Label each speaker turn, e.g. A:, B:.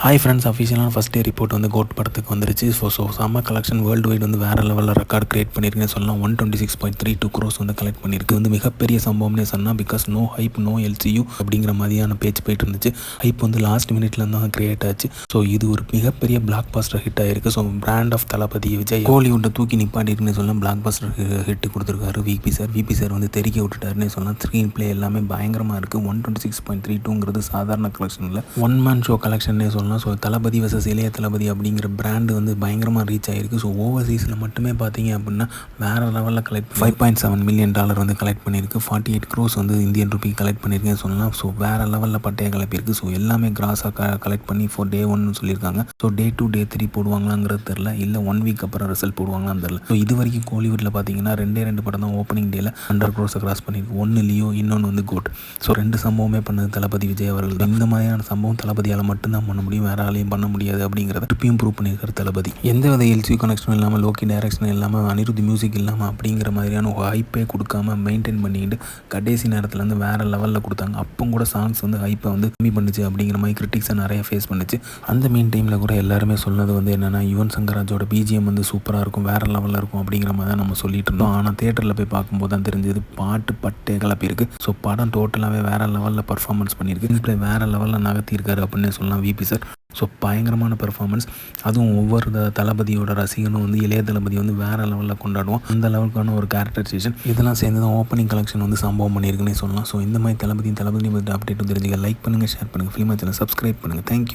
A: Hi friends, அஃபிஷியலான first day report வந்து GOAT படத்துக்கு வந்துருச்சு. ஸோ செம்ம கலெக்ஷன் வேர்ல்டு வைட் வந்து வேறு லெவலில் ரெக்கார்ட் கிரியேட் பண்ணியிருக்குன்னு சொல்லலாம். 126.32 crores வந்து கலெக்ட் பண்ணியிருக்கு. வந்து மிகப்பெரிய சம்பவம்னே சொன்னால், because no hype no LCU அப்படிங்கிற மாதிரியான பேச்சு போயிட்டு இருந்துச்சு. ஹைப் வந்து லாஸ்ட் மினிட்லேருந்து தான் கிரியேட் ஆச்சு. ஸோ இது ஒரு மிகப்பெரிய பிளாக் பஸ்டர் ஹிட் ஆகிருக்கு. ஸோ பிராண்ட் ஆஃப் தளபதி விஜய் கோலிவுட்டை தூக்கி நிப்பாட்டிருக்குன்னு சொல்லலாம். பிளாக் பஸ்டர் ஹிட் கொடுத்துருக்காரு விபி சார் வந்து தெறிக்க விட்டுட்டாருன்னே சொல்லலாம். ஸ்க்ரீன் பிளே எல்லாமே பயங்கரமாக இருக்குது. 126.32ங்கிறது சாதாரண கலெக்ஷன் இல்லை, ஒன் மேன் ஷோ கலெக்ஷன்னே சொல்லலாம். ஸோ தளபதி வர்சஸ் இளைய தளபதி அப்படிங்கிற பிராண்டு வந்து பயங்கரமாக ரீச் ஆகிருக்கு. ஸோ ஓவர்சீஸில் மட்டுமே பார்த்தீங்க அப்படின்னா வேறு லெவலில் கலெக்ட் $5.7 million வந்து கலெக்ட் பண்ணியிருக்கு. 48 crores வந்து இந்தியன் ருபி கலெக்ட் பண்ணியிருக்கேன்னு சொல்லலாம். ஸோ வேறு லெவலில் பட்டையை கிளப்பியிருக்கு. ஸோ எல்லாமே கிராஸாக கலெக்ட் பண்ணி டே 1 சொல்லியிருக்காங்க. ஸோ டே 2 டே 3 போடுவாங்களாங்கிறது தெரில, இல்லை 1 week அப்புறம் ரிசல்ட் போடுவாங்களான்னு தெரில. ஸோ இது வரைக்கும் கோலிவுட்டில் பார்த்தீங்கன்னா ரெண்டு படம் தான் ஓப்பனிங் டேல 100 crores கிராஸ் பண்ணியிருக்கு. ஒன்று லியோ, இன்னொன்று வந்து கோட். ஸோ 2 சம்பவமே பண்ணது தளபதி விஜய் அவர்கள். இந்த மாதிரியான சம்பவம் தளபதியால் மட்டும்தான் பண்ண முடியும், வேற ஆளையும் பண்ண முடியாது அப்படிங்கிறத திருப்பியும் ப்ரூவ் பண்ணியிருக்காரு தளபதி. எந்த வித எல்சி கனெக்ஷனும் இல்லாமல், லோக்கி டைரக்ஷன் இல்லாமல், அனிருத் மியூசிக் இல்லாமல் அப்படிங்கிற மாதிரியான ஒரு ஹைப்பே கொடுக்காம மெயின்டைன் பண்ணிட்டு கடைசி நேரத்தில் வந்து வேறு லெவலில் கொடுத்தாங்க. அப்போ கூட சாங்ஸ் வந்து ஹைப்பை வந்து கம்மி பண்ணிச்சு அப்படிங்கிற மாதிரி கிரிட்டிக்ஸை நிறைய ஃபேஸ் பண்ணிச்சு. அந்த மெயின் டைமில் கூட எல்லாருமே சொன்னது வந்து என்னென்னா, யுவன் சங்கர் ராஜோட பிஜிஎம் வந்து சூப்பராக இருக்கும், வேறு லெவலில் இருக்கும் அப்படிங்கிற மாதிரி தான் நம்ம சொல்லிட்டு இருந்தோம். ஆனால் தேட்டரில் போய் பார்க்கும்போது தான் தெரிஞ்சது பாட்டு பட்டே கிளப்பியிருக்கு. ஸோ படம் டோட்டலாகவே வேறு லெவலில் பர்ஃபார்மன்ஸ் பண்ணியிருக்கு. இப்போ வேறு லெவலில் நகர்த்தியிருக்காரு அப்படின்னு சொல்லலாம் விபி சார். ஸோ பயங்கரமான பெர்ஃபார்மன்ஸ். அதுவும் ஒவ்வொரு தளபதியோட ரசிகனும் வந்து இளைய தளபதி வந்து வேறு லெவலில் கொண்டாடுவோம். அந்த லெவலுக்கான ஒரு கேரக்டரைசேஷன் இதெல்லாம் சேர்ந்து தான் ஓப்பனிங் கலெக்ஷன் வந்து சம்பவம் பண்ணியிருக்குன்னே சொல்லலாம். ஸோ இந்த மாதிரி தளபதி அப்டேட்டும் தெரிஞ்சுக்க லைக் பண்ணுங்கள், ஷேர் பண்ணுங்கள், ஃபிலிமா சேனல் சப்ஸ்கிரைப் பண்ணுங்கள். தேங்க்யூ.